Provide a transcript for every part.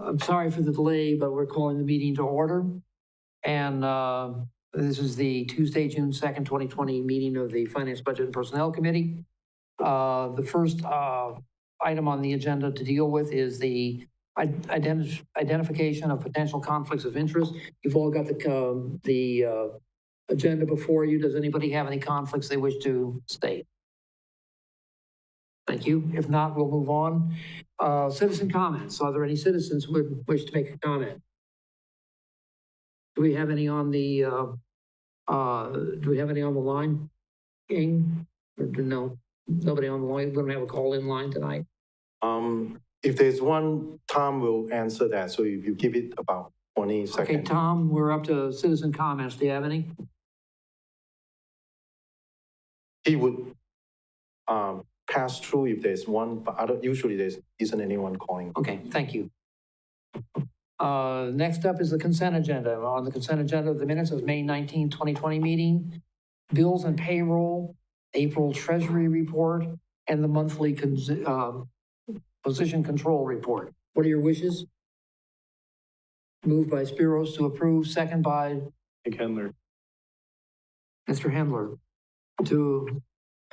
I'm sorry for the delay, but we're calling the meeting to order. And this is the Tuesday, June 2nd, 2020 meeting of the Finance, Budget, and Personnel Committee. The first item on the agenda to deal with is the identification of potential conflicts of interest. You've all got the agenda before you. Does anybody have any conflicts they wish to state? Thank you. If not, we'll move on. Citizen comments. Are there any citizens who would wish to make a comment? Do we have any on the line? King? Or no, nobody on the line. We don't have a call-in line tonight. If there's one, Tom will answer that. So if you give it about 20 seconds. Okay, Tom, we're up to citizen comments. Do you have any? He would pass through if there's one, but usually there isn't anyone calling. Okay, thank you. Next up is the consent agenda. On the consent agenda of the minutes of May 19, 2020 meeting, bills and payroll, April Treasury report, and the monthly position control report. What are your wishes? Moved by Spiros to approve, second by Hendler. Mr. Hendler. To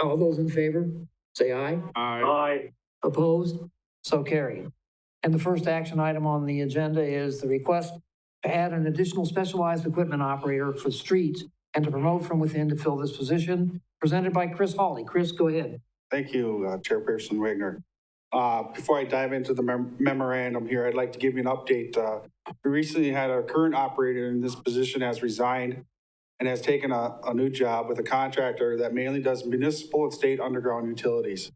all those in favor, say aye. Aye. Aye. Opposed? So carried. And the first action item on the agenda is the request to add an additional specialized equipment operator for streets and to promote from within to fill this position, presented by Chris Hawley. Chris, go ahead. Thank you, Chairperson Wagner. Before I dive into the memorandum here, I'd like to give you an update. We recently had our current operator in this position has resigned and has taken a new job with a contractor that mainly does municipal and state underground utilities.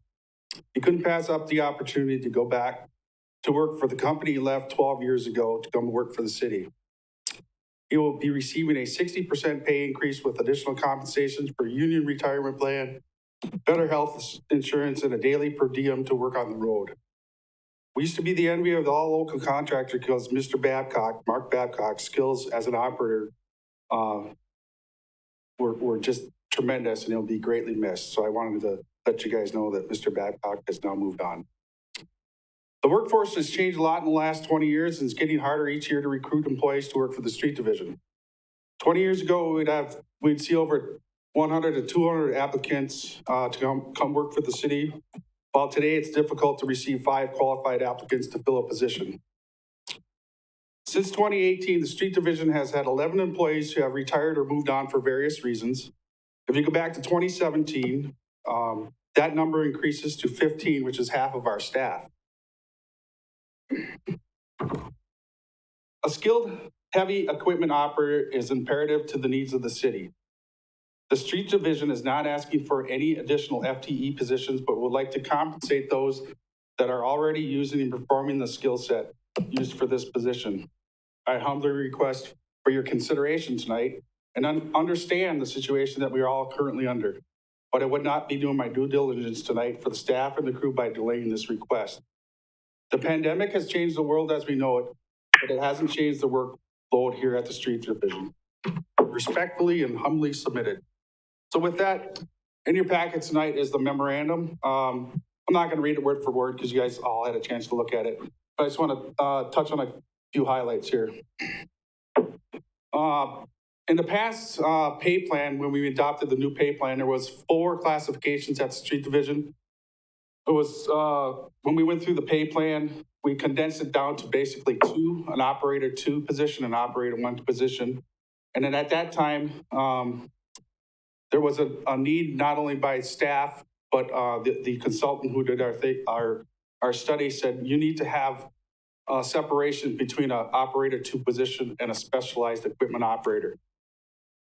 He couldn't pass up the opportunity to go back to work for the company he left 12 years ago to come work for the city. He will be receiving a 60% pay increase with additional compensations for union retirement plan, better health insurance, and a daily per diem to work on the road. We used to be the envy of all local contractors because Mr. Babcock, Mark Babcock's skills as an operator were just tremendous, and he'll be greatly missed. So I wanted to let you guys know that Mr. Babcock has now moved on. The workforce has changed a lot in the last 20 years, and it's getting harder each year to recruit employees to work for the street division. 20 years ago, we'd see over 100 to 200 applicants to come work for the city, while today it's difficult to receive 5 qualified applicants to fill a position. Since 2018, the street division has had 11 employees who have retired or moved on for various reasons. If you go back to 2017, that number increases to 15, which is half of our staff. A skilled, heavy equipment operator is imperative to the needs of the city. The street division is not asking for any additional FTE positions, but would like to compensate those that are already using and performing the skill set used for this position. I humbly request for your consideration tonight and understand the situation that we are all currently under, but I would not be doing my due diligence tonight for the staff and the crew by delaying this request. The pandemic has changed the world as we know it, but it hasn't changed the workload here at the street division. Respectfully and humbly submitted. So with that, in your packet tonight is the memorandum. I'm not going to read it word for word because you guys all had a chance to look at it, but I just want to touch on a few highlights here. In the past pay plan, when we adopted the new pay plan, there was 4 classifications at the street division. It was, when we went through the pay plan, we condensed it down to basically 2, an operator 2 position, an operator 1 position. And then at that time, there was a need not only by staff, but the consultant who did our study said, you need to have a separation between an operator 2 position and a specialized equipment operator.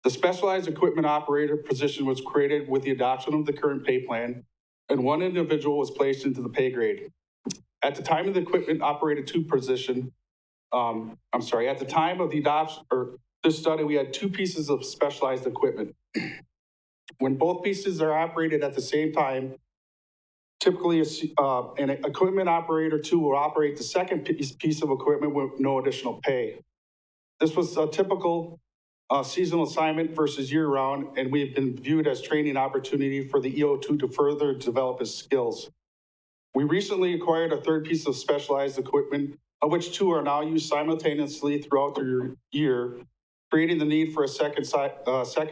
The specialized equipment operator position was created with the adoption of the current pay plan, and 1 individual was placed into the pay grade. At the time of the equipment operator 2 position, at the time of the adoption, or this study, we had 2 pieces of specialized equipment. When both pieces are operated at the same time, typically an equipment operator 2 will operate the second piece of equipment with no additional pay. This was a typical seasonal assignment versus year-round, and we've been viewed as training opportunity for the EO2 to further develop his skills. We recently acquired a 3rd piece of specialized equipment of which 2 are now used simultaneously throughout the year, creating the need for a second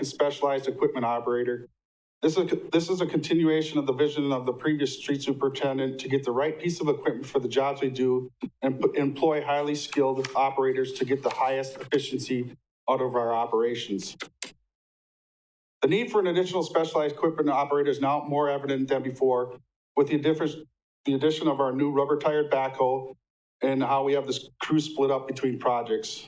specialized equipment operator. This is a continuation of the vision of the previous street superintendent to get the right piece of equipment for the jobs we do and employ highly skilled operators to get the highest efficiency out of our operations. The need for an additional specialized equipment operator is now more evident than before with the addition of our new rubber-tired backhoe and how we have this crew split up between projects.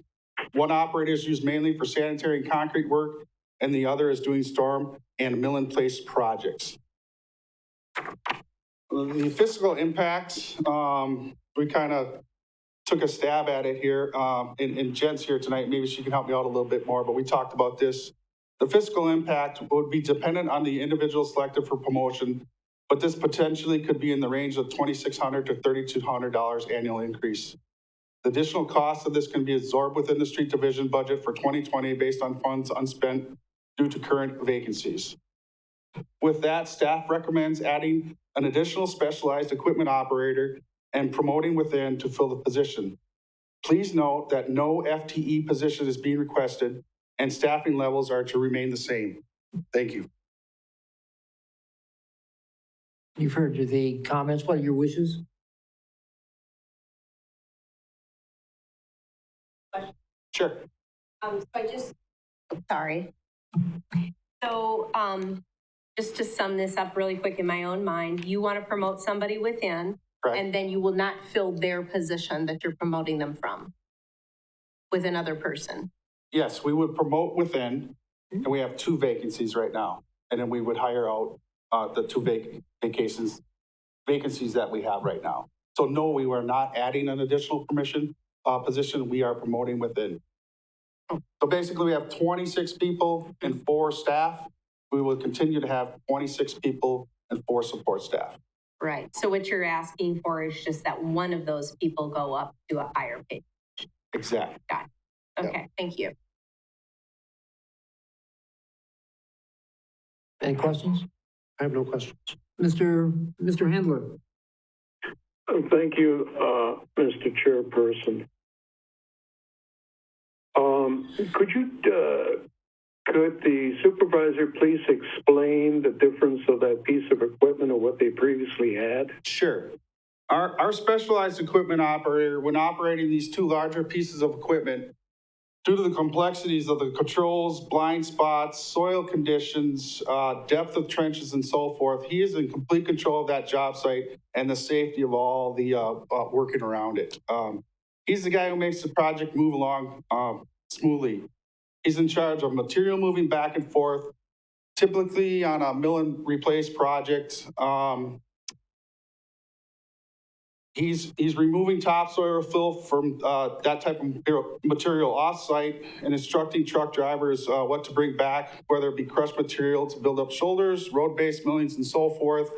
One operator is used mainly for sanitary and concrete work, and the other is doing storm and mill-in-place projects. The fiscal impact, we kind of took a stab at it here, and Jen's here tonight. Maybe she can help me out a little bit more, but we talked about this. The fiscal impact would be dependent on the individual selected for promotion, but this potentially could be in the range of $2,600 to $3,200 annual increase. The additional cost of this can be absorbed within the street division budget for 2020 based on funds unspent due to current vacancies. With that, staff recommends adding an additional specialized equipment operator and promoting within to fill the position. Please note that no FTE position is being requested and staffing levels are to remain the same. Thank you. You've heard the comments. What are your wishes? Sure. Sorry. So, just to sum this up really quick in my own mind, you want to promote somebody within, Correct. and then you will not fill their position that you're promoting them from with another person. Yes, we would promote within, and we have 2 vacancies right now. And then we would hire out the 2 vacancies that we have right now. So no, we were not adding an additional position. We are promoting within. So basically we have 26 people and 4 staff. We will continue to have 26 people and 4 support staff. Right. So what you're asking for is just that one of those people go up to a higher pay. Exactly. Got it. Okay, Thank you. Any questions? I have no questions. Mr. Handler? Thank you, Mr. Chairperson. Could the supervisor please explain the difference of that piece of equipment or what they previously had? Sure. Our specialized equipment operator, when operating these 2 larger pieces of equipment, due to the complexities of the controls, blind spots, soil conditions, depth of trenches, and so forth, he is in complete control of that job site and the safety of all the working around it. He's the guy who makes the project move along smoothly. He's in charge of material moving back and forth, typically on a mill and replace project. He's removing topsoil fill from that type of material off-site and instructing truck drivers what to bring back, whether it be crushed material to build up shoulders, road-based millings, and so forth.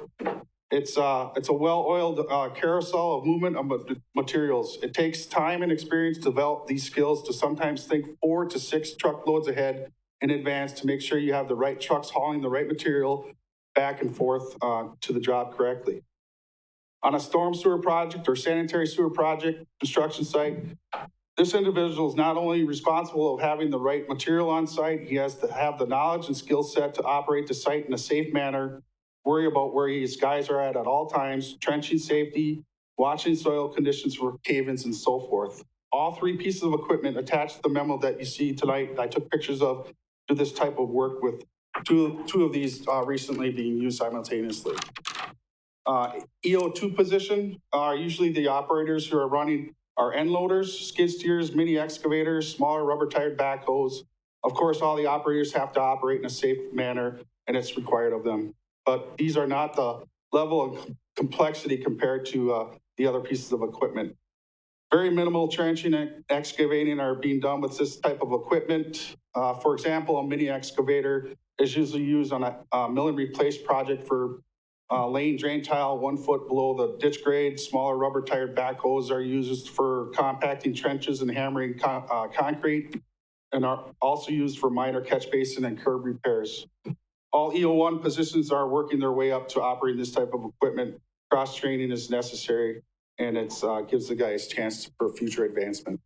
It's a well-oiled carousel of movement of materials. It takes time and experience to develop these skills to sometimes think 4 to 6 truckloads ahead in advance to make sure you have the right trucks hauling the right material back and forth to the job correctly. On a storm sewer project or sanitary sewer project construction site, this individual is not only responsible of having the right material on site, he has to have the knowledge and skill set to operate the site in a safe manner, worry about where his guys are at all times, trenching safety, watching soil conditions for cave-ins, and so forth. All 3 pieces of equipment attached to the memo that you see tonight, I took pictures of, do this type of work with two of these recently being used simultaneously. EO2 position are usually the operators who are running our end loaders, skid steers, mini excavators, smaller rubber-tired backhoes. Of course, all the operators have to operate in a safe manner, and it's required of them. But these are not the level of complexity compared to the other pieces of equipment. Very minimal trenching and excavating are being done with this type of equipment. For example, a mini excavator is usually used on a mill and replace project for laying drain tile 1 foot below the ditch grade. Smaller rubber-tired backhoes are used for compacting trenches and hammering concrete, and are also used for minor catch basin and curb repairs. All EO1 positions are working their way up to operating this type of equipment. Cross-training is necessary. and it's, gives the guys a chance for future advancement.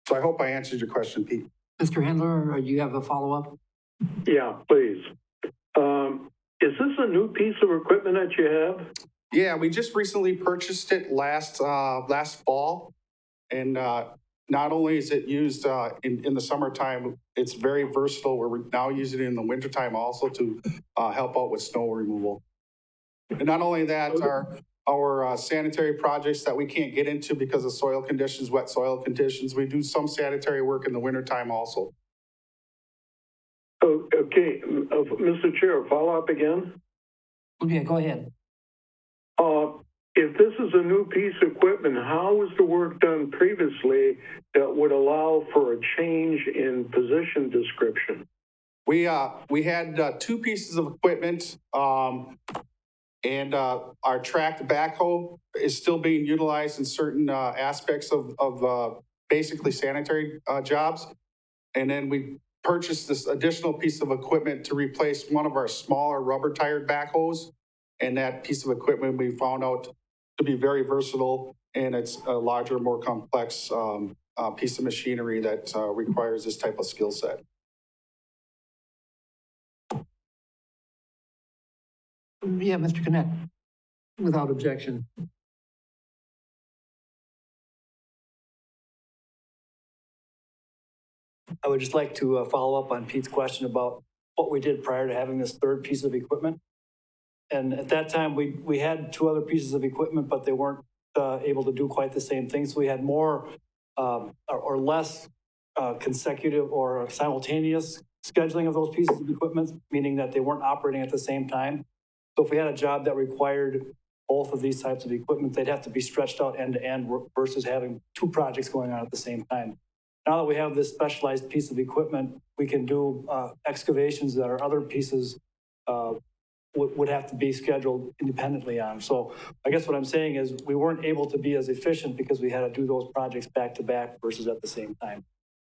So I hope I answered your question, Pete. Mr. Handler, do you have a follow-up? Yeah, please. Is this a new piece of equipment that you have? Yeah, we just recently purchased it last fall. And not only is it used in the summertime, it's very versatile. We're now using it in the wintertime also to help out with snow removal. And not only that, our sanitary projects that we can't get into because of soil conditions, wet soil conditions, we do some sanitary work in the wintertime also. Oh, okay, Mr. Chair, follow up again? Yeah, go ahead. If this is a new piece of equipment, how was the work done previously that would allow for a change in position description? We had two pieces of equipment, and our tracked backhoe is still being utilized in certain aspects of basically sanitary jobs. And then we purchased this additional piece of equipment to replace one of our smaller rubber-tired backhoes. And that piece of equipment we found out to be very versatile, and it's a larger, more complex piece of machinery that requires this type of skill set. Yeah, Mr. Connect, without objection. I would just like to follow up on Pete's question about what we did prior to having this third piece of equipment. And at that time, we had two other pieces of equipment, but they weren't able to do quite the same thing. So we had more or less consecutive or simultaneous scheduling of those pieces of equipment, meaning that they weren't operating at the same time. So if we had a job that required both of these types of equipment, they'd have to be stretched out end to end versus having two projects going on at the same time. Now that we have this specialized piece of equipment, we can do excavations that our other pieces would have to be scheduled independently on. So I guess what I'm saying is we weren't able to be as efficient because we had to do those projects back to back versus at the same time.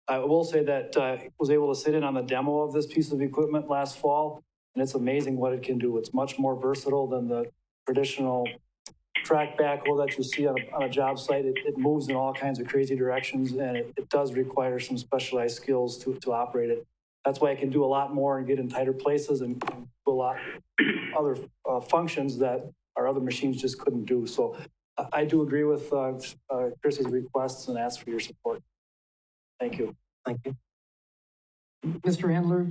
I will say that I was able to sit in on the demo of this piece of equipment last fall, and it's amazing what it can do. It's much more versatile than the traditional track backhoe that you see on a job site. It moves in all kinds of crazy directions, and it does require some specialized skills to operate it. That's why it can do a lot more and get in tighter places and do a lot other functions that our other machines just couldn't do. So I do agree with Chris's requests and ask for your support. Thank you. Thank you. Mr. Handler?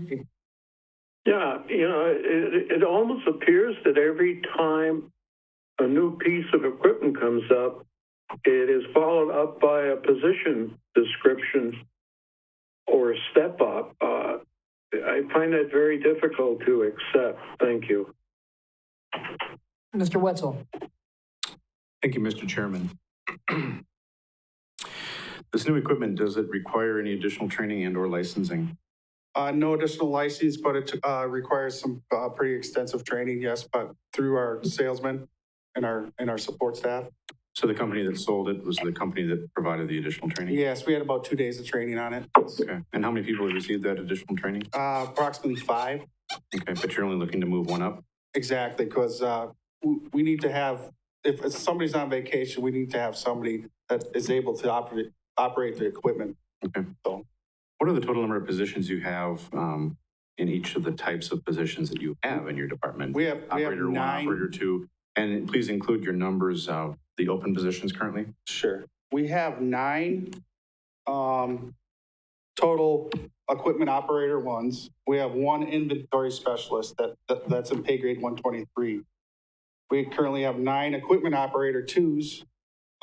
Yeah, it almost appears that every time a new piece of equipment comes up, it is followed up by a position description or a step up. I find that very difficult to accept. Thank you. Mr. Wetzel? Thank you, Mr. Chairman. This new equipment, does it require any additional training and or licensing? No additional license, but it requires some pretty extensive training, yes, but through our salesmen and our support staff. So the company that sold it was the company that provided the additional training? Yes, we had about 2 days of training on it. Okay. And how many people have received that additional training? Approximately 5. Okay, but you're only looking to move one up? Exactly, because we need to have, if somebody's on vacation, we need to have somebody that is able to operate the equipment. Okay. So, what are the total number of positions you have in each of the types of positions that you have in your department? We have operator 1, 9. operator 2, and please include your numbers of the open positions currently. Sure. We have 9 total equipment operator 1s. We have 1 inventory specialist that's in pay grade 123. We currently have 9 equipment operator 2s,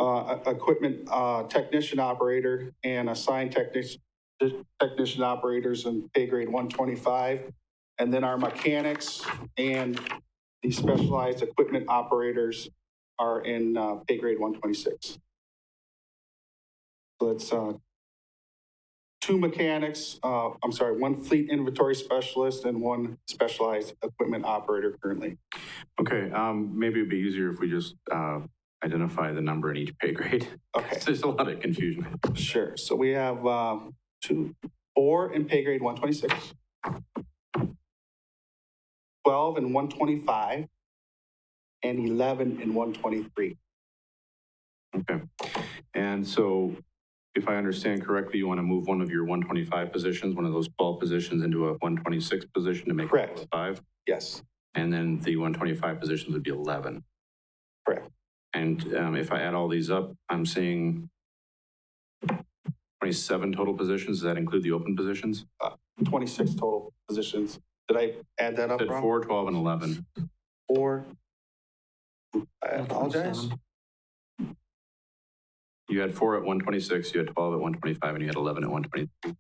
equipment technician operator, and assigned technician operators in pay grade 125. And then our mechanics and the specialized equipment operators are in pay grade 126. So that's 2 mechanics, 1 fleet inventory specialist and 1 specialized equipment operator currently. Okay, maybe it'd be easier if we just identify the number in each pay grade. Okay. There's a lot of confusion. Sure. So we have 4 in pay grade 126, 12 in 125, and 11 in 123. Okay. And so if I understand correctly, you want to move one of your 125 positions, one of those 12 positions into a 126 position to make it Correct. 5? Yes, And then the 125 positions would be 11. correct. And if I add all these up, I'm seeing 27 total positions. Does that include the open positions? 26 total positions. Did I add that up Said wrong? 4, 12, and 11. 4. I apologize. You had 4 at 126, you had 12 at 125, and you had 11 at 123.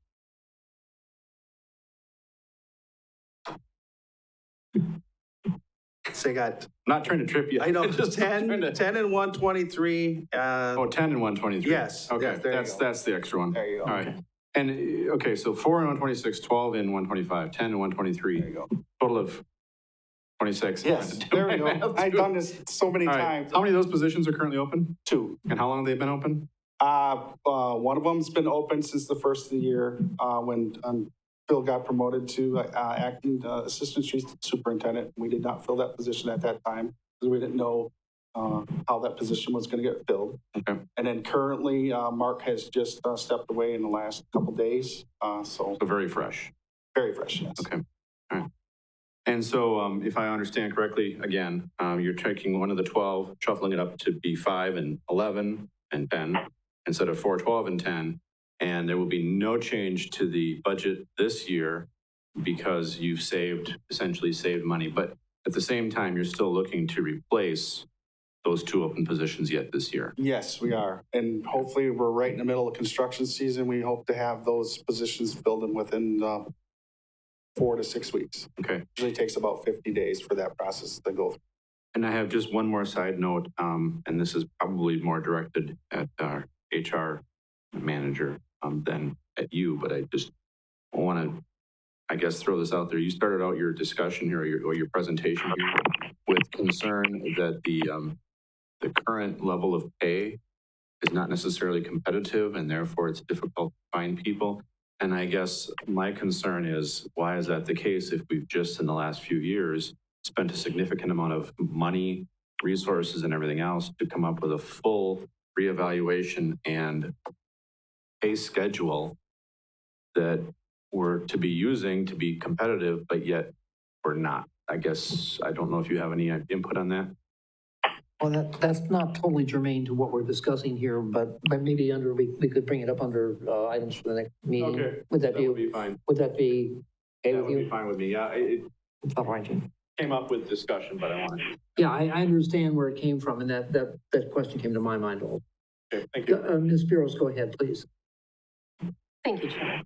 So I got, Not trying to trip you. I know, Just 10 trying to- and 123. Oh, 10 and 123. Yes, Okay, yes, there you go. that's the extra one. There you go. All right. And, okay, so 4 and 126, 12 and 125, 10 and 123. There you go. Total of 26. Yes, There we go. I've done this so many All right. times. How many of those positions are currently open? 2. And how long have they been open? One of them's been open since the first of the year, when Phil got promoted to acting assistant street superintendent. We did not fill that position at that time because we didn't know how that position was going to get filled. Okay. And then currently, Mark has just stepped away in the last couple days, so So very fresh. very fresh, yes. Okay. All right. And so if I understand correctly, again, you're taking one of the 12, shuffling it up to be 5 and 11 and 10 instead of 4, 12, and 10. And there will be no change to the budget this year because you've essentially saved money. But at the same time, you're still looking to replace those 2 open positions yet this year. Yes, we are. And hopefully, we're right in the middle of construction season. We hope to have those positions filled in within 4 to 6 weeks. Okay. Usually takes about 50 days for that process to go through. And I have just one more side note, and this is probably more directed at our HR manager than at you, but I just want to, I guess, throw this out there. You started out your discussion here or your presentation here with concern that the current level of pay is not necessarily competitive and therefore it's difficult to find people. And I guess my concern is, why is that the case if we've just in the last few years spent a significant amount of money, resources, and everything else to come up with a full reevaluation and pay schedule that we're to be using to be competitive, but yet we're not. I guess, I don't know if you have any input on that. Well, that's not totally germane to what we're discussing here, but maybe we could bring it up under items for the next meeting. Okay. Would that be fine. Would that be okay That with would be you? fine with me. Yeah, it All right, Jim. came up with discussion, but I wanted to. Yeah, I understand where it came from, and that question came to my mind also. Okay, thank you. Ms. Spiros, go ahead, please. Thank you, Chair.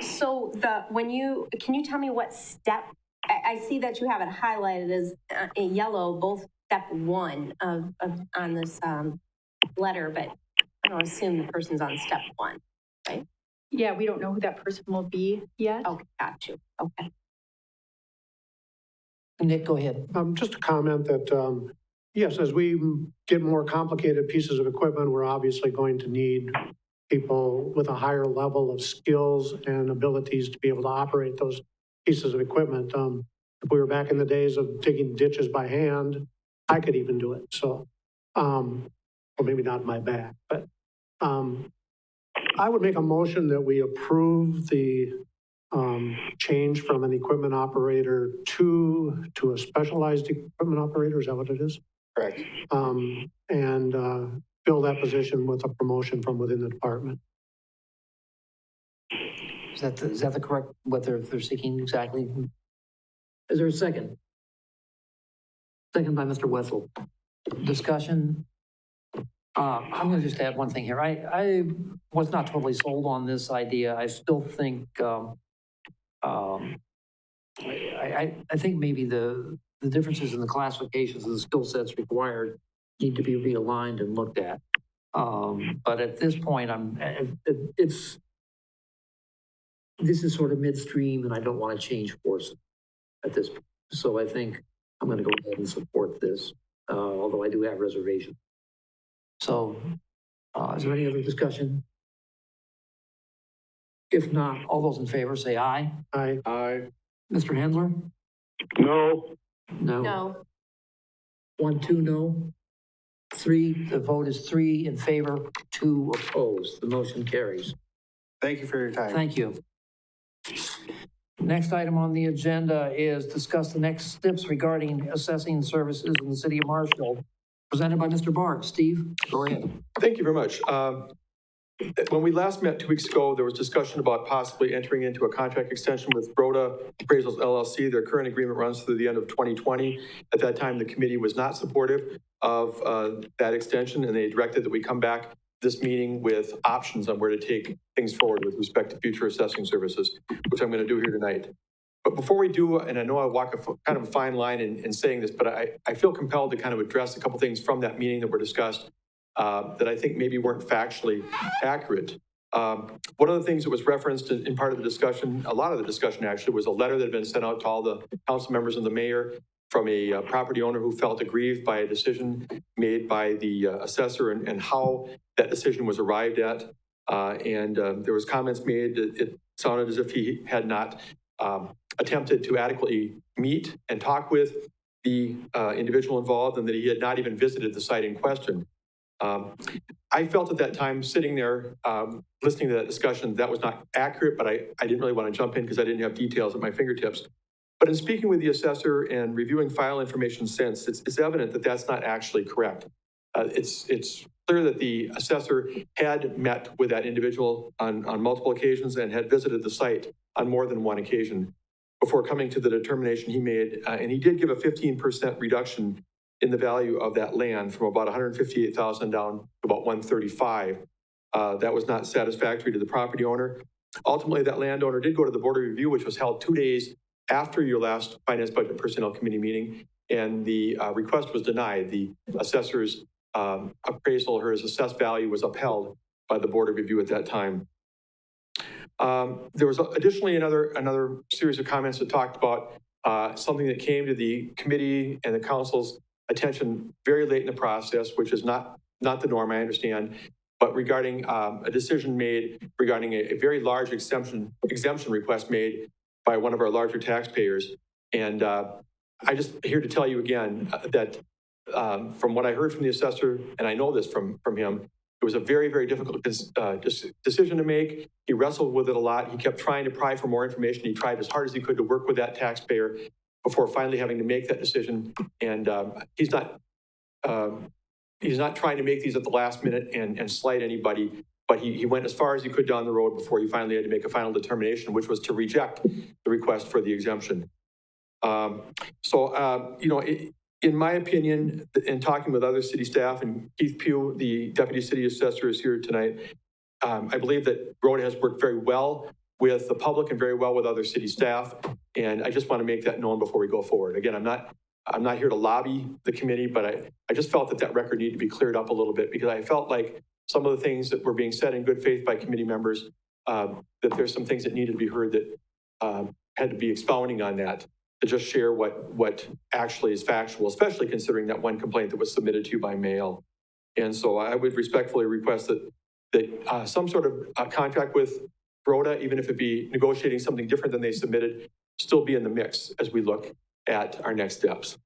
So can you tell me what step, I see that you have it highlighted as in yellow, both step 1 on this letter, but I don't assume the person's on step 1, right? Yeah, we don't know who that person will be yet. Okay, got you. Okay. Nick, go ahead. Just a comment that, yes, as we get more complicated pieces of equipment, we're obviously going to need people with a higher level of skills and abilities to be able to operate those pieces of equipment. If we were back in the days of digging ditches by hand, I could even do it. So, or maybe not my back, but I would make a motion that we approve the change from an equipment operator to a specialized equipment operator. Is that what it is? Correct. And fill that position with a promotion from within the department. Is that the correct, what they're seeking exactly? Is there a second? Second by Mr. Wetzel. Discussion? I'm going to just add one thing here. I was not totally sold on this idea. I still think, I think maybe the differences in the classifications and the skill sets required need to be realigned and looked at. But at this point, this is sort of midstream and I don't want to change course at this point. So I think I'm going to go ahead and support this, although I do have reservations. So is there any other discussion? If not, all those in favor say aye. Aye. Mr. Handler? No, No. No. 1, 2, no. The vote is 3 in favor, 2 opposed. The motion carries. Thank you for your time. Thank you. Next item on the agenda is discuss the next steps regarding assessing services in the city of Marshfield, presented by Mr. Bard. Steve, go ahead. Thank you very much. When we last met 2 weeks ago, there was discussion about possibly entering into a contract extension with Rhoda Appraisals LLC. Their current agreement runs through the end of 2020. At that time, the committee was not supportive of that extension, and they directed that we come back this meeting with options on where to take things forward with respect to future assessing services, which I'm going to do here tonight. But before we do, and I know I walk kind of a fine line in saying this, but I feel compelled to kind of address a couple things from that meeting that were discussed that I think maybe weren't factually accurate. One of the things that was referenced in part of the discussion, a lot of the discussion actually, was a letter that had been sent out to all the council members and the mayor from a property owner who felt aggrieved by a decision made by the assessor and how that decision was arrived at. And there was comments made that it sounded as if he had not attempted to adequately meet and talk with the individual involved, and that he had not even visited the site in question. I felt at that time, sitting there, listening to that discussion, that was not accurate, but I didn't really want to jump in because I didn't have details at my fingertips. But in speaking with the assessor and reviewing file information since, it's evident that that's not actually correct. It's clear that the assessor had met with that individual on multiple occasions and had visited the site on more than one occasion before coming to the determination he made. And he did give a 15% reduction in the value of that land from about $158,000 down to about $135,000. That was not satisfactory to the property owner. Ultimately, that landowner did go to the board of review, which was held 2 days after your last Finance Budget and Personnel Committee meeting, and the request was denied. The assessor's appraisal, or his assessed value, was upheld by the board of review at that time. There was additionally another series of comments that talked about something that came to the committee and the council's attention very late in the process, which is not the norm, I understand, but regarding a decision made regarding a very large exemption request made by one of our larger taxpayers. And I just here to tell you again that from what I heard from the assessor, and I know this from him, it was a very, very difficult decision to make. He wrestled with it a lot. He kept trying to pry for more information. He tried as hard as he could to work with that taxpayer before finally having to make that decision. And he's not trying to make these at the last minute and slight anybody, but he went as far as he could down the road before he finally had to make a final determination, which was to reject the request for the exemption. In my opinion, in talking with other city staff, and Keith Pugh, the deputy city assessor, is here tonight, I believe that Rhoda has worked very well with the public and very well with other city staff. And I just want to make that known before we go forward. Again, I'm not here to lobby the committee, but I just felt that record needed to be cleared up a little bit, because I felt like some of the things that were being said in good faith by committee members, that there's some things that needed to be heard that had to be expounding on that, to just share what actually is factual, especially considering that one complaint that was submitted to you by mail. And so I would respectfully request that some sort of contract with Rhoda, even if it be negotiating something different than they submitted, still be in the mix as we look at our next steps.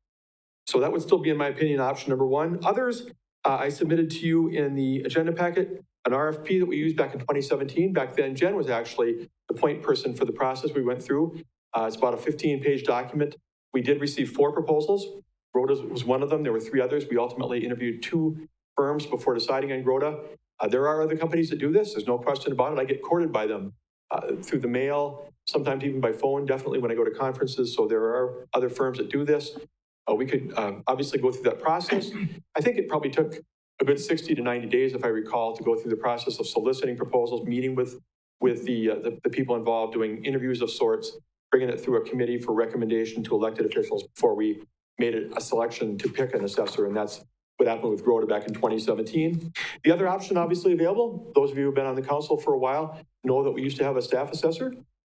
So that would still be, in my opinion, option number one. Others, I submitted to you in the agenda packet an RFP that we used back in 2017. Back then, Jen was actually the point person for the process we went through. It's about a 15-page document. We did receive 4 proposals. Rhoda was one of them. There were 3 others. We ultimately interviewed 2 firms before deciding on Rhoda. There are other companies that do this. There's no question about it. I get courted by them through the mail, sometimes even by phone, definitely when I go to conferences. So there are other firms that do this. We could obviously go through that process. I think it probably took a good 60 to 90 days, if I recall, to go through the process of soliciting proposals, meeting with the people involved, doing interviews of sorts, bringing it through a committee for recommendation to elected officials before we made it a selection to pick an assessor. And that's what happened with Rhoda back in 2017. The other option obviously available, those of you who've been on the council for a while know that we used to have a staff assessor,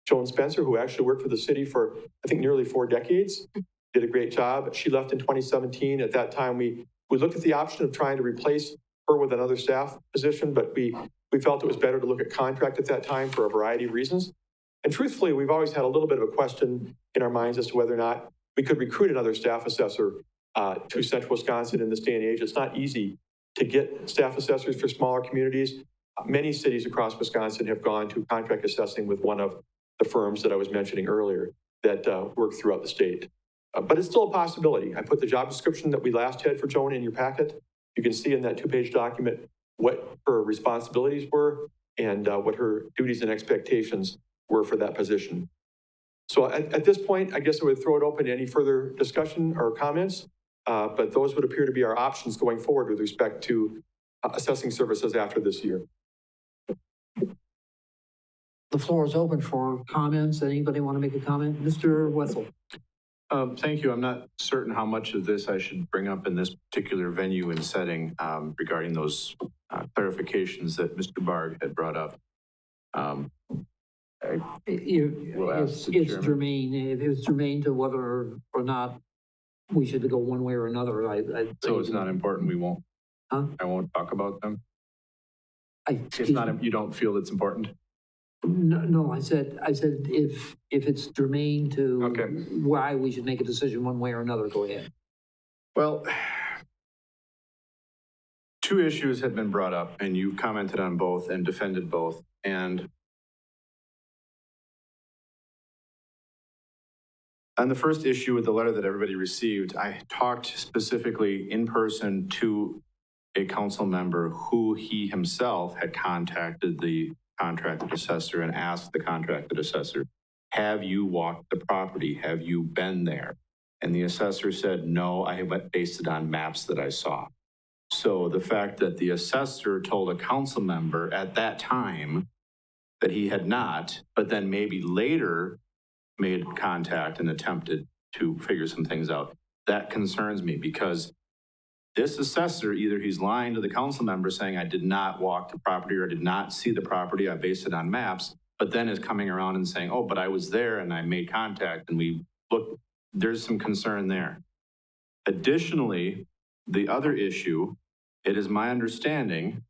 Joan Spencer, who actually worked for the city for, I think, nearly 4 decades, did a great job. She left in 2017. At that time, we looked at the option of trying to replace her with another staff position, but we felt it was better to look at contract at that time for a variety of reasons. And truthfully, we've always had a little bit of a question in our minds as to whether or not we could recruit another staff assessor to central Wisconsin in this day and age. It's not easy to get staff assessors for smaller communities. Many cities across Wisconsin have gone to contract assessing with one of the firms that I was mentioning earlier that work throughout the state. But it's still a possibility. I put the job description that we last had for Joan in your packet. You can see in that 2-page document what her responsibilities were and what her duties and expectations were for that position. So at this point, I guess I would throw it open to any further discussion or comments, but those would appear to be our options going forward with respect to assessing services after this year. The floor is open for comments. Anybody want to make a comment? Mr. Wetzel? Thank you. I'm not certain how much of this I should bring up in this particular venue and setting regarding those clarifications that Mr. Barg had brought up. Will ask It's the chairman. germane, if it's germane to whether or not we should go one way or another, So it's not important, we won't, Huh? I won't talk about them? It's excuse not, me. you don't feel it's important? No, I said if it's germane to Okay. why we should make a decision one way or another, go ahead. Well, two issues have been brought up, and you've commented on both and defended both. And on the first issue with the letter that everybody received, I talked specifically in person to a council member who he himself had contacted the contracted assessor and asked the contracted assessor, have you walked the property? Have you been there? And the assessor said, no, I based it on maps that I saw. So the fact that the assessor told a council member at that time that he had not, but then maybe later made contact and attempted to figure some things out, that concerns me, because this assessor, either he's lying to the council member saying I did not walk the property or I did not see the property, I based it on maps, but then is coming around and saying, oh, but I was there and I made contact and we looked. There's some concern there. Additionally, the other issue, it is my understanding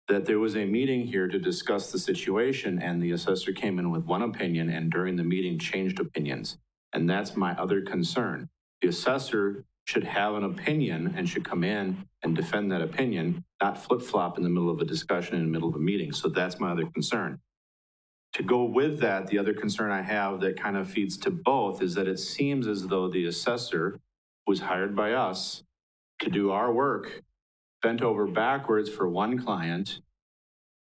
that there was a meeting here to discuss the situation and the assessor came in with one opinion and during the meeting changed opinions. And that's my other concern. The assessor should have an opinion and should come in and defend that opinion, not flip-flop in the middle of a discussion in the middle of a meeting. So that's my other concern. To go with that, the other concern I have that kind of feeds to both is that it seems as though the assessor was hired by us to do our work, bent over backwards for one client,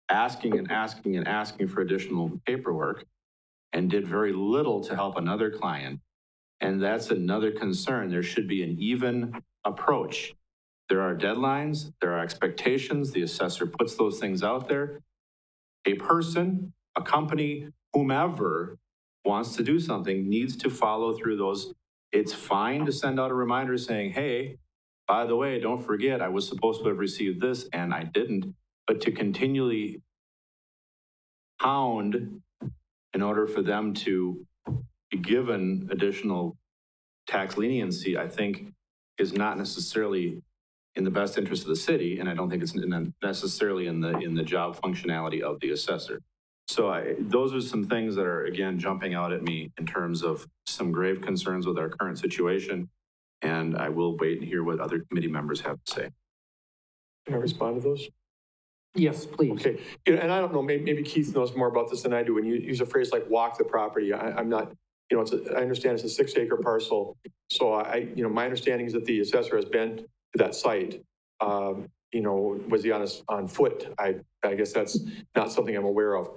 asking and asking and asking for additional paperwork, and did very little to help another client. And that's another concern. There should be an even approach. There are deadlines, there are expectations, the assessor puts those things out there. A person, a company, whomever wants to do something needs to follow through those. It's fine to send out a reminder saying, hey, by the way, don't forget, I was supposed to have received this and I didn't, but to continually hound in order for them to be given additional tax leniency, I think is not necessarily in the best interest of the city, and I don't think it's necessarily in the job functionality of the assessor. So those are some things that are, again, jumping out at me in terms of some grave concerns with our current situation, and I will wait and hear what other committee members have to say. Can I respond to those? Yes, please. Okay, and I don't know, maybe Keith knows more about this than I do. When you use a phrase like walk the property, I'm not, I understand it's a 6-acre parcel. So my understanding is that the assessor has been to that site. Was he on foot? I guess that's not something I'm aware of.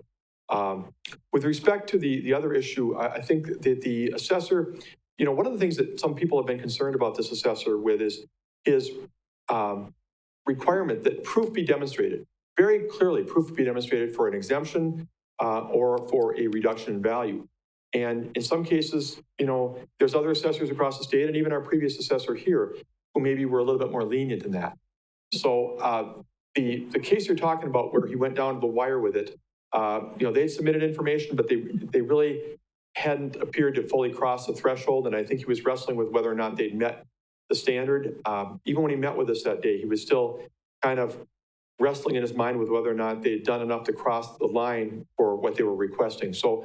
With respect to the other issue, I think that the assessor, one of the things that some people have been concerned about this assessor with is his requirement that proof be demonstrated. Very clearly, proof be demonstrated for an exemption or for a reduction in value. And in some cases, there's other assessors across the state and even our previous assessor here who maybe were a little bit more lenient than that. So the case you're talking about where he went down to the wire with it, they submitted information, but they really hadn't appeared to fully cross the threshold. And I think he was wrestling with whether or not they'd met the standard. Even when he met with us that day, he was still kind of wrestling in his mind with whether or not they'd done enough to cross the line for what they were requesting. So,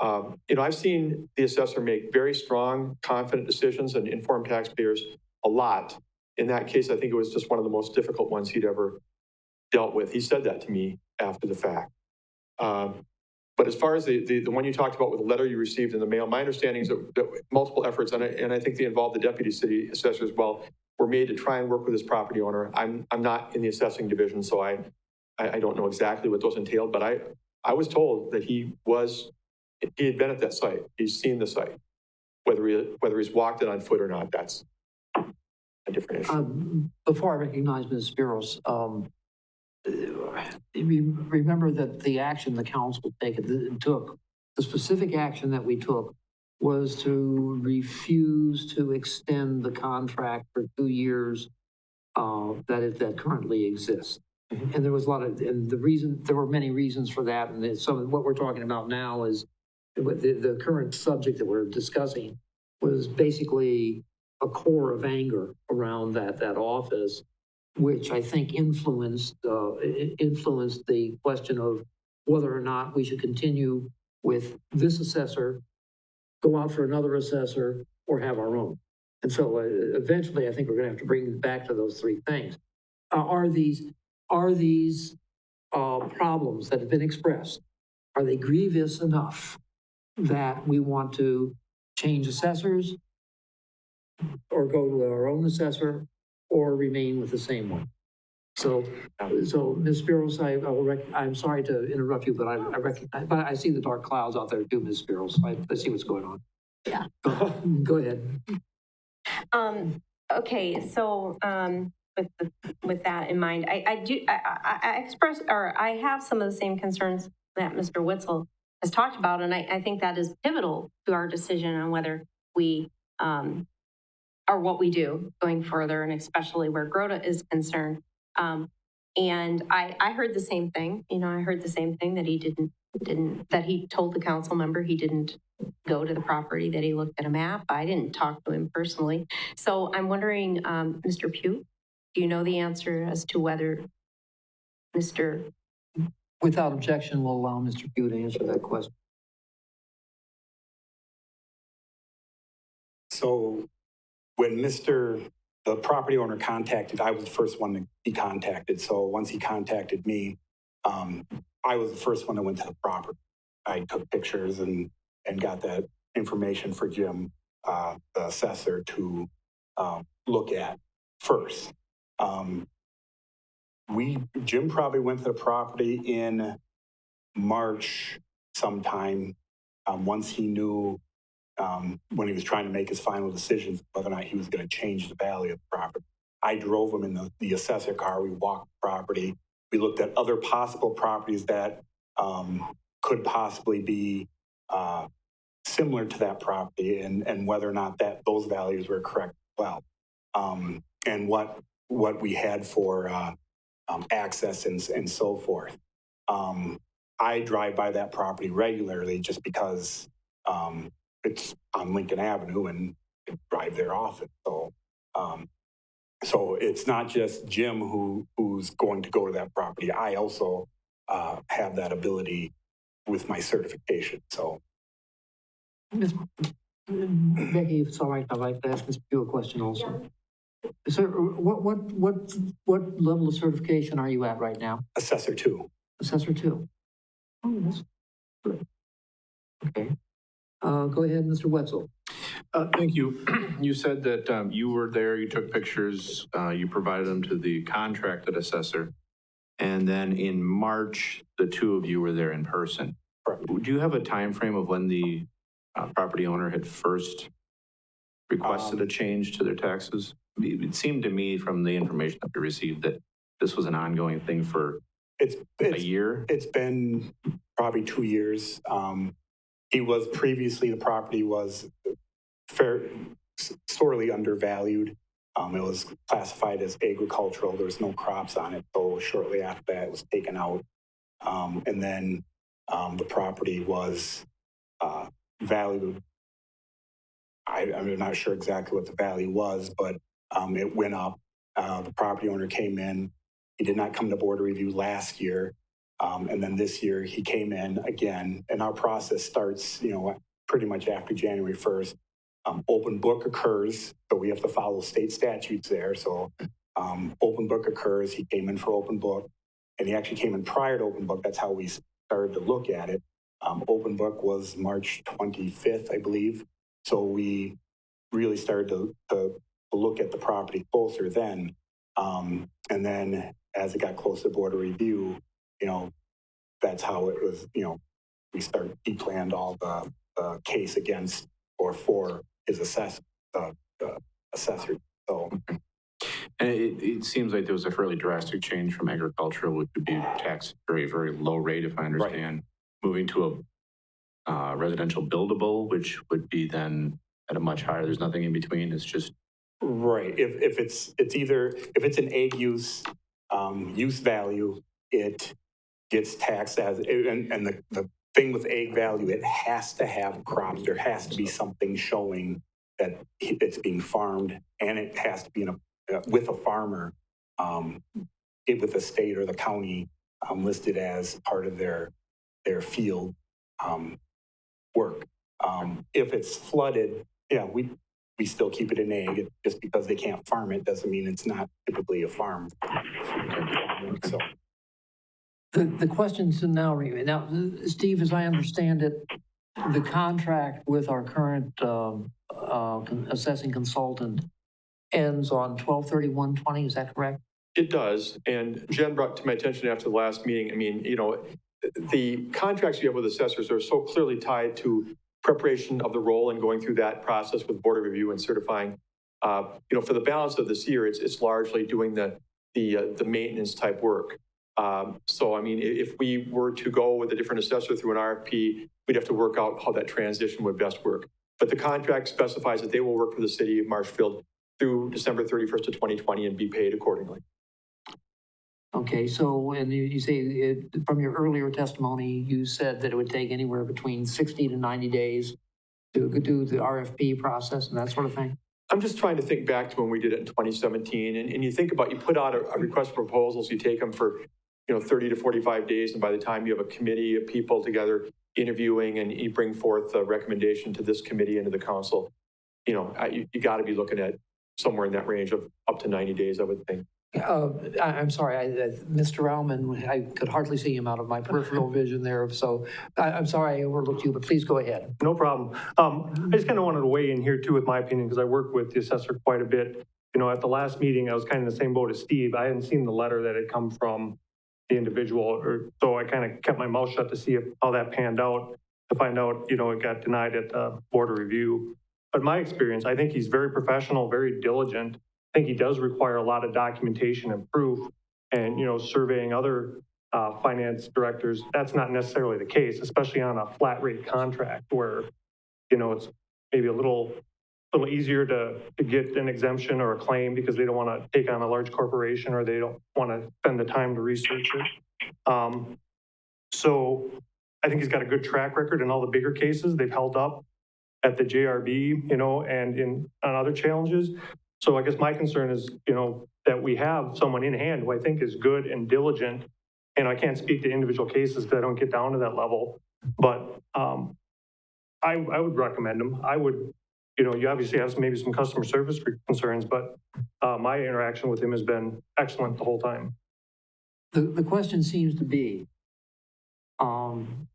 I've seen the assessor make very strong, confident decisions and inform taxpayers a lot. In that case, I think it was just one of the most difficult ones he'd ever dealt with. He said that to me after the fact. But as far as the one you talked about with the letter you received in the mail, my understanding is that multiple efforts, and I think they involved the deputy city assessor as well, were made to try and work with this property owner. I'm not in the assessing division, so I don't know exactly what those entailed, but I was told that he had been at that site. He's seen the site. Whether he's walked it on foot or not, that's a different issue. Before I recognize Ms. Spiros, remember that the action the council took, the specific action that we took was to refuse to extend the contract for 2 years that currently exists. Mhm. And there was there were many reasons for that. And some of what we're talking about now is the current subject that we're discussing was basically a core of anger around that office, which I think influenced the question of whether or not we should continue with this assessor, go out for another assessor, or have our own. And so eventually, I think we're going to have to bring it back to those three things. Are these problems that have been expressed, are they grievous enough that we want to change assessors, or go to our own assessor, or remain with the same one? So Ms. Spiros, I'm sorry to interrupt you, but I recognize, but I see the dark clouds out there too, Ms. Spiros. I see what's going on. Yeah. Go ahead. Okay, so with that in mind, I express, or I have some of the same concerns that Mr. Witzel has talked about, and I think that is pivotal to our decision on whether we or what we do going further, and especially where Grota is concerned. And I heard the same thing. I heard the same thing, that he told the council member he didn't go to the property, that he looked at a map. I didn't talk to him personally. So I'm wondering, Mr. Pugh, do you know the answer as to whether Mr. Without objection, we'll allow Mr. Pugh to answer that question. So when the property owner contacted, I was the first one to be contacted. So once he contacted me, I was the first one that went to the property. I took pictures and got that information for Jim, the assessor, to look at first. Jim probably went to the property in March sometime, once he knew, when he was trying to make his final decisions, whether or not he was going to change the value of the property. I drove him in the assessor car. We walked the property. We looked at other possible properties that could possibly be similar to that property, and whether or not those values were correct as well, and what we had for access and so forth. I drive by that property regularly just because it's on Lincoln Avenue and I drive there often. So it's not just Jim who's going to go to that property. I also have that ability with my certification. So, Becky, if it's all right, I'd like to ask Ms. Pugh a question also. Sir, what level of certification are you at right now? Assessor 2. Assessor 2. Oh, that's good. Okay. Go ahead, Mr. Wetzel. Thank you. You said that you were there, you took pictures, you provided them to the contracted assessor, and then in March, the two of you were there in person. Correct. Do you have a time frame of when the property owner had first requested a change to their taxes? It seemed to me from the information that we received that this was an ongoing thing for a year. It's been probably 2 years. The property was sorely undervalued. It was classified as agricultural. There was no crops on it. So shortly after that, it was taken out. And then the property was valued. I'm not sure exactly what the value was, but it went up. The property owner came in. He did not come to board review last year. And then this year he came in again, and our process starts, pretty much after January 1st. Open book occurs, so we have to follow state statutes there. So open book occurs. He came in for open book, and he actually came in prior to open book. That's how we started to look at it. Open book was March 25th, I believe. So we really started to look at the property closer then. And then as it got closer to board of review, that's how it was, we planned all the case against or for his assessor. So, And it seems like there was a fairly drastic change from agricultural, which would be taxed very, very low rate, if I understand, moving to a residential buildable, which would be then at a much higher. There's nothing in between. It's just right. If it's an ag use value, it gets taxed as, and the thing with ag value, it has to have crops. There has to be something showing that it's being farmed, and it has to be with a farmer, with the state or the county listed as part of their field work. If it's flooded, we still keep it in ag. Just because they can't farm it doesn't mean it's not typically a farm. So. The questions now, Steve, as I understand it, the contract with our current assessing consultant ends on 12/31/20, is that correct? It does, and Jen brought to my attention after the last meeting, the contracts you have with assessors are so clearly tied to preparation of the role and going through that process with board of review and certifying. For the balance of this year, it's largely doing the maintenance type work. If we were to go with a different assessor through an RFP, we'd have to work out how that transition would best work. But the contract specifies that they will work for the city of Marshfield through December 31st of 2020 and be paid accordingly. Okay, so, and you say, from your earlier testimony, you said that it would take anywhere between 60 to 90 days to do the RFP process and that sort of thing? I'm just trying to think back to when we did it in 2017, and you think about, you put out a request for proposals, you take them for 30 to 45 days, and by the time you have a committee of people together interviewing and you bring forth a recommendation to this committee and to the council, you got to be looking at somewhere in that range of up to 90 days, I would think. I'm sorry, Mr. Rauman, I could hardly see him out of my peripheral vision there, so I'm sorry I overlooked you, but please go ahead. No problem. I just kind of wanted to weigh in here too with my opinion, because I work with the assessor quite a bit. At the last meeting, I was kind of in the same boat as Steve. I hadn't seen the letter that had come from the individual, so I kind of kept my mouth shut to see how that panned out, to find out, it got denied at board of review. But my experience, I think he's very professional, very diligent. I think he does require a lot of documentation and proof, and, surveying other finance directors, that's not necessarily the case, especially on a flat rate contract where, it's maybe a little easier to get an exemption or a claim because they don't want to take on a large corporation or they don't want to spend the time to research it. So I think he's got a good track record in all the bigger cases. They've held up at the JRB, and on other challenges. So I guess my concern is, that we have someone in hand who I think is good and diligent. And I can't speak to individual cases because I don't get down to that level. But I would recommend him. I would, you obviously have maybe some customer service concerns, but my interaction with him has been excellent the whole time. The question seems to be, and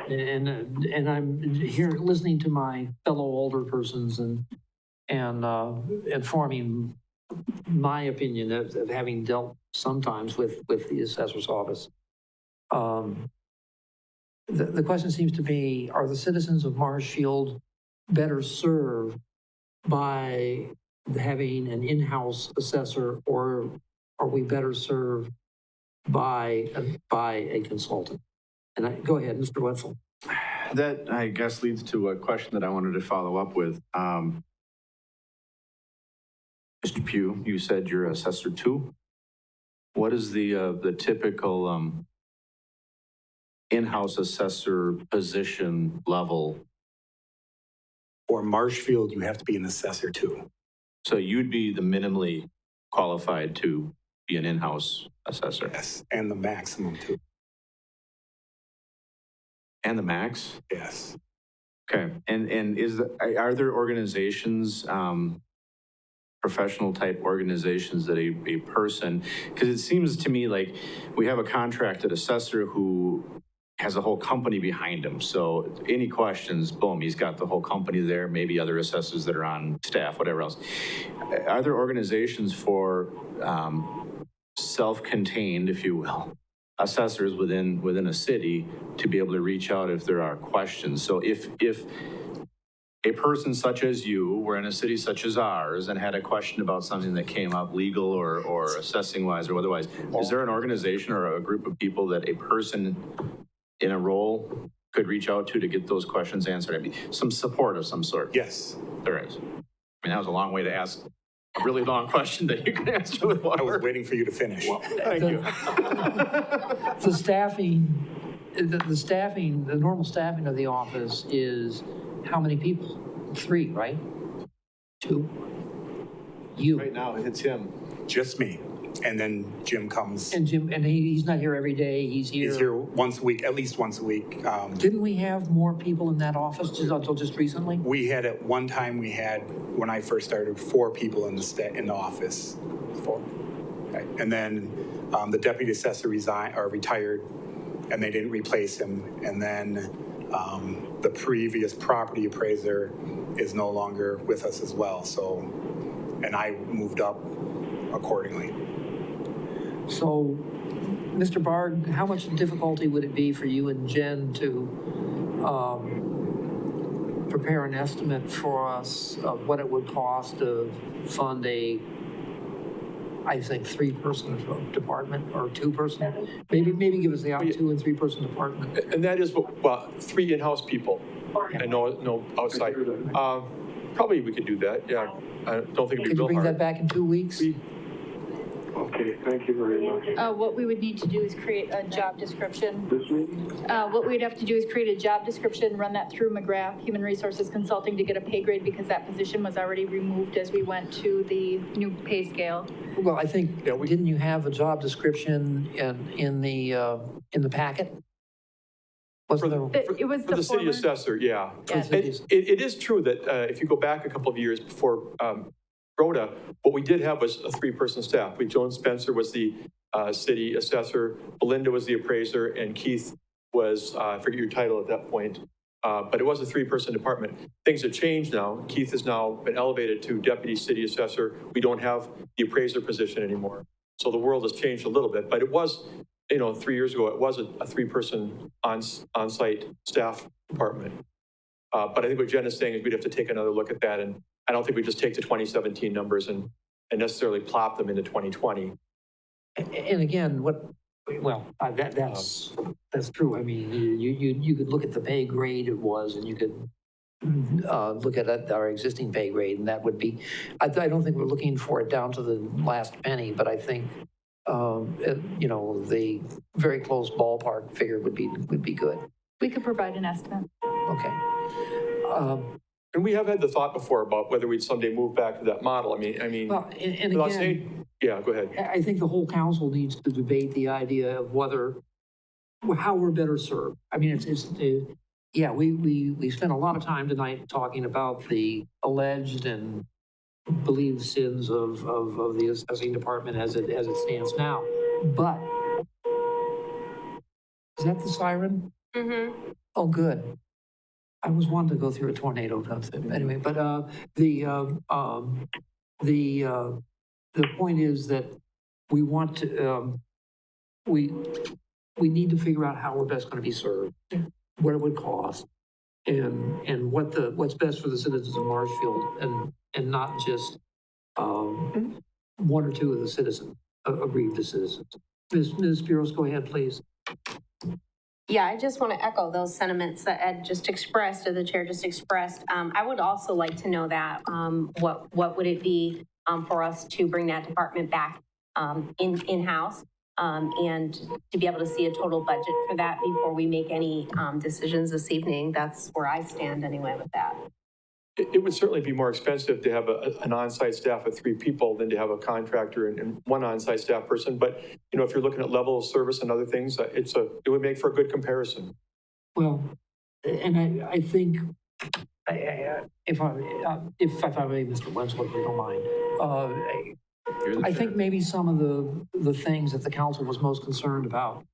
I'm here listening to my fellow older persons and forming my opinion of having dealt sometimes with the assessor's office. The question seems to be, are the citizens of Marshfield better served by having an in-house assessor, or are we better served by a consultant? And go ahead, Mr. Wetzel. that, I guess, leads to a question that I wanted to follow up with. Mr. Pugh, you said you're assessor 2. What is the typical in-house assessor position level? For Marshfield, you have to be an assessor 2. So you'd be the minimally qualified to be an in-house assessor? Yes, and the maximum 2. And the max? Yes. Okay, and are there organizations, professional type organizations that a person, because it seems to me like we have a contracted assessor who has a whole company behind him. So any questions, boom, he's got the whole company there, maybe other assessors that are on staff, whatever else. Are there organizations for self-contained, if you will, assessors within a city to be able to reach out if there are questions? So if a person such as you were in a city such as ours and had a question about something that came up legal or assessing wise or otherwise, is there an organization or a group of people that a person in a role could reach out to get those questions answered? I mean, some support of some sort. Yes. There is. I mean, that was a long way to ask a really long question that you could answer with one I was word. waiting for you to finish. Thank you. The staffing, the normal staffing of the office is how many people? 3, right? 2? You. Right now, it's him. Just me. And then Jim comes. And Jim, and he's not here every day, he's here. He's here once a week, at least once a week. Didn't we have more people in that office until just recently? We had at one time, when I first started, 4 people in the office. 4. Okay. And then the deputy assessor retired, and they didn't replace him. And then the previous property appraiser is no longer with us as well. So, and I moved up accordingly. So, Mr. Barg, how much difficulty would it be for you and Jen to prepare an estimate for us of what it would cost to fund I think 3-person department or 2-person? Maybe give us the 2 and 3-person department. And that is, 3 in-house people and no outside. Probably we could do that, yeah. I don't think it'd be Could you real bring that hard. back in 2 weeks? Okay, thank you very much. What we would need to do is create a job description. This meeting? What we'd have to do is create a job description, run that through McGrath Human Resources Consulting to get a pay grade because that position was already removed as we went to the new pay scale. Well, I think, didn't you have a job description in the packet? Wasn't there? It was For the city former- assessor, yeah. Yes. It is true that if you go back a couple of years before Rhoda, what we did have was a 3-person staff. Joan Spencer was the city assessor, Belinda was the appraiser, and Keith was, I forget your title at that point, but it was a 3-person department. Things have changed now. Keith has now been elevated to deputy city assessor. We don't have the appraiser position anymore. So the world has changed a little bit, but it was, 3 years ago, it was a 3-person on-site staff department. But I think what Jen is saying is we'd have to take another look at that, and I don't think we just take the 2017 numbers and necessarily plop them into 2020. And again, that's true. I mean, you could look at the pay grade it was, and you could look at our existing pay grade, and that would be, I don't think we're looking for it down to the last penny, but I think, the very close ballpark figure would be good. We could provide an estimate. Okay. And we have had the thought before about whether we'd someday move back to that model. I mean, Well, and without again, saying, yeah, go ahead. I think the whole council needs to debate the idea of how we're better served. I mean, we spent a lot of time tonight talking about the alleged and believed sins of the assessing department as it stands now. But is that the siren? Mm-hmm. Oh, good. I was wanting to go through a tornado, anyway, but the point is that we want to, we need to figure out how we're best going to be served, what it would cost, and what's best for the citizens of Marshfield, and not just 1 or 2 of the citizens, aggrieved citizens. Ms. Spiros, go ahead, please. Yeah, I just want to echo those sentiments that Ed just expressed, or the chair just expressed. I would also like to know that, what would it be for us to bring that department back in-house, and to be able to see a total budget for that before we make any decisions this evening. That's where I stand anyway with that. It would certainly be more expensive to have an on-site staff of 3 people than to have a contractor and 1 on-site staff person. But, if you're looking at level of service and other things, it would make for a good comparison. Well, and I think If I may, Mr. Wenzel, if you don't mind, You're the I chair. think maybe some of the things that the council was most concerned about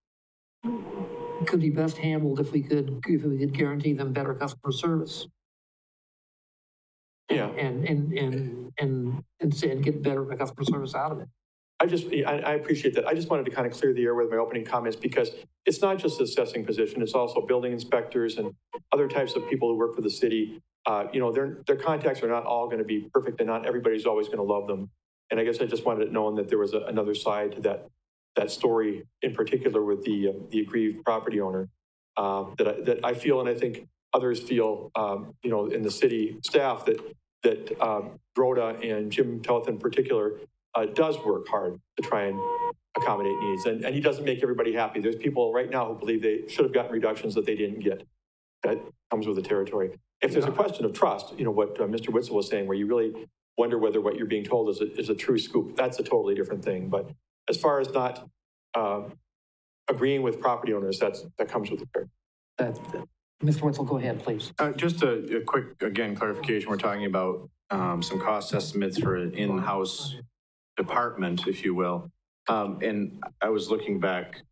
could be best handled if we could guarantee them better customer service. Yeah. And get better customer service out of it. I appreciate that. I just wanted to kind of clear the air with my opening comments because it's not just the assessing position, it's also building inspectors and other types of people who work for the city. Their contacts are not all going to be perfect and not everybody's always going to love them. And I guess I just wanted it known that there was another side to that story, in particular with the aggrieved property owner, that I feel, and I think others feel, in the city staff that Rhoda and Jim Toth in particular does work hard to try and accommodate needs. And he doesn't make everybody happy. There's people right now who believe they should have gotten reductions that they didn't get. That comes with the territory. If there's a question of trust, what Mr. Witzel was saying, where you really wonder whether what you're being told is a true scoop, that's a totally different thing. But as far as not agreeing with property owners, that comes with the territory. Mr. Witzel, go ahead, please. Just a quick, again, clarification. We're talking about some cost estimates for an in-house department, if you will. And I was looking back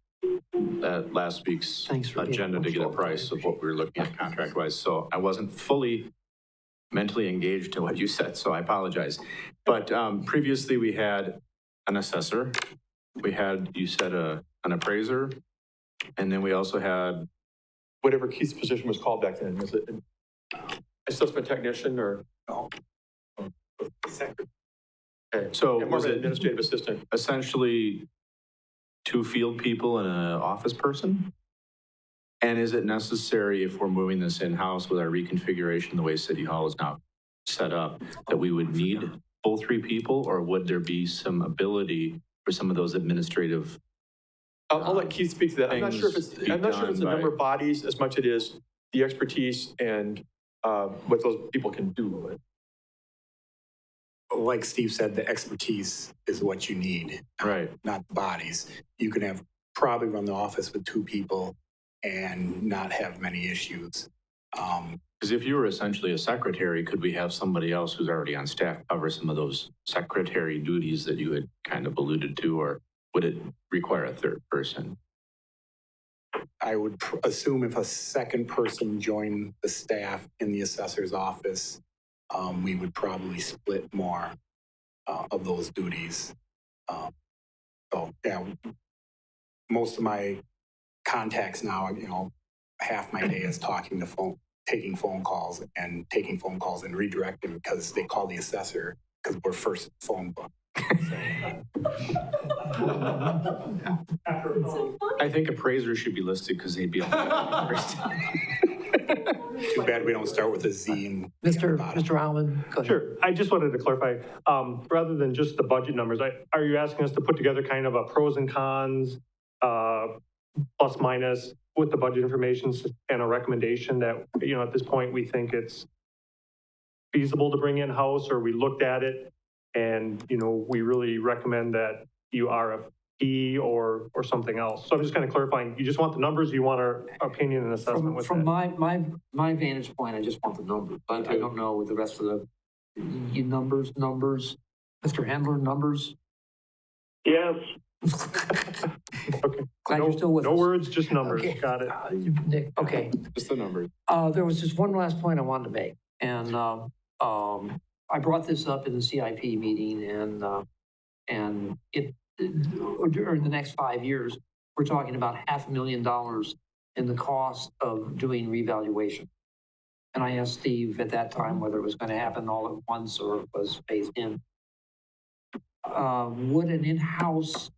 at last week's agenda to get a price of what we were looking at contract-wise. So I wasn't fully mentally engaged to what you said, so I apologize. But previously we had an assessor. We had, you said, an appraiser. And then we also had Whatever Keith's position was called back then, was it assessment technician or? No. Okay. So And more was of an it administrative assistant. essentially 2 field people and an office person? And is it necessary, if we're moving this in-house with our reconfiguration, the way City Hall is now set up, that we would need full 3 people, or would there be some ability for some of those administrative? I'll let Keith speak to that. I'm not sure if it's things the be number done of bodies as much as it is the expertise and what those people can do. Like Steve said, the expertise is what you need, Right. not the bodies. You can probably run the office with 2 people and not have many issues. Because if you were essentially a secretary, could we have somebody else who's already on staff cover some of those secretary duties that you had kind of alluded to, or would it require a 3rd person? I would assume if a second person joined the staff in the assessor's office, we would probably split more of those duties. So yeah, most of my contacts now, half my day is taking phone calls and redirecting because they call the assessor because we're first phone book. I think appraisers should be listed because they'd be on the first. Too bad we don't start with a Z and Mr. Allen, go ahead. Sure. I just wanted to clarify, rather than just the budget numbers, are you asking us to put together kind of a pros and cons, plus minus with the budget information and a recommendation that, at this point, we think it's feasible to bring in-house, or we looked at it and, we really recommend that you RFP or something else. So I'm just kind of clarifying, you just want the numbers, you want our opinion and assessment with From that? my vantage point, I just want the numbers, but I don't know with the rest of the numbers. Mr. Handler, numbers? Yes. Okay. Glad you're still with us. No words, just numbers. Okay. Got it. Nick, okay. Just the numbers. There was just one last point I wanted to make, and I brought this up in the CIP meeting, and during the next 5 years, we're talking about $500,000 in the cost of doing revaluation. And I asked Steve at that time whether it was going to happen all at once or it was phased in. Would an in-house,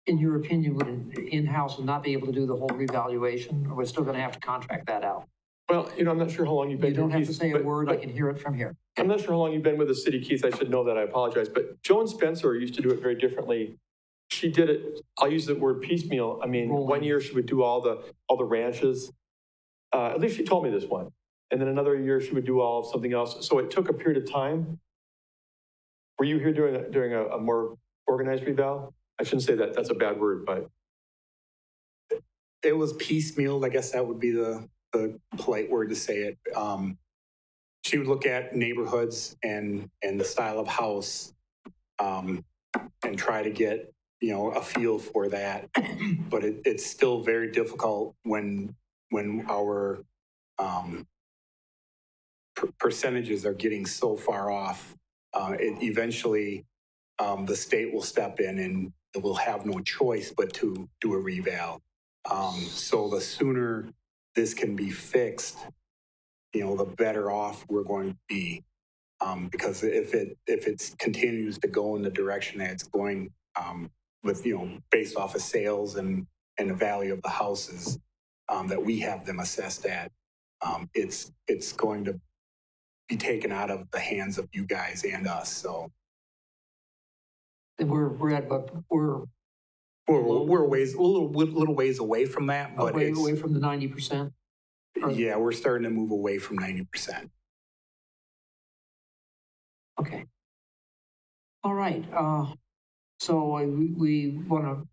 in your opinion, would an in-house not be able to do the whole revaluation, or we're still going to have to contract that out? Well, I'm not sure how long you've been. You don't here, have to Keith, say a but- word, I can hear it from here. I'm not sure how long you've been with the city, Keith. I should know that. I apologize. But Joan Spencer used to do it very differently. She did it, I'll use the word piecemeal. I mean, Rolling. 1 year she would do all the ranches. At least she told me this one. And then another year she would do all of something else. So it took a period of time. Were you here during a more organized reval? I shouldn't say that. That's a bad word, but. it was piecemeal. I guess that would be the polite word to say it. she would look at neighborhoods and the style of house, and try to get, a feel for that. But it's still very difficult when our, percentages are getting so far off. Eventually, the state will step in and we'll have no choice but to do a reval. So the sooner this can be fixed, the better off we're going to be. Because if it continues to go in the direction that it's going, with, based off of sales and the value of the houses, that we have them assessed at, it's going to be taken out of the hands of you guys and us. So We're at, but we're we're a little ways away from that, but away, it's, away from the 90%. yeah, we're starting to move away from 90%. Okay. All right, so we want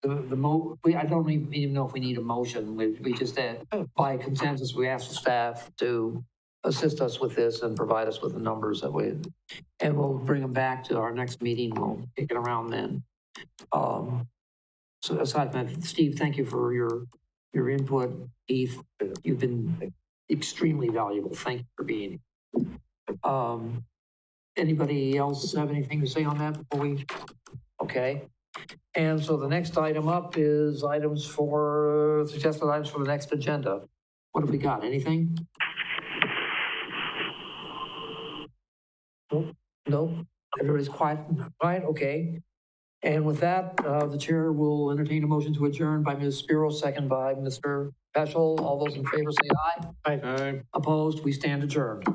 to, I don't even know if we need a motion. We just, by consensus, we asked the staff to assist us with this and provide us with the numbers that we, and we'll bring them back to our next meeting. We'll kick it around then. So aside from that, Steve, thank you for your input. Keith, you've been extremely valuable. Thank you for being here. Anybody else have anything to say on that before we? Okay. And so the next item up is suggested items for the next agenda. What have we got? Anything? Nope. Nope. Everybody's quiet. Quiet. Okay. And with that, the chair will entertain a motion to adjourn by Ms. Spiro, second by Mr. Peschel. All those in favor say aye. Aye. Opposed? We stand adjourned.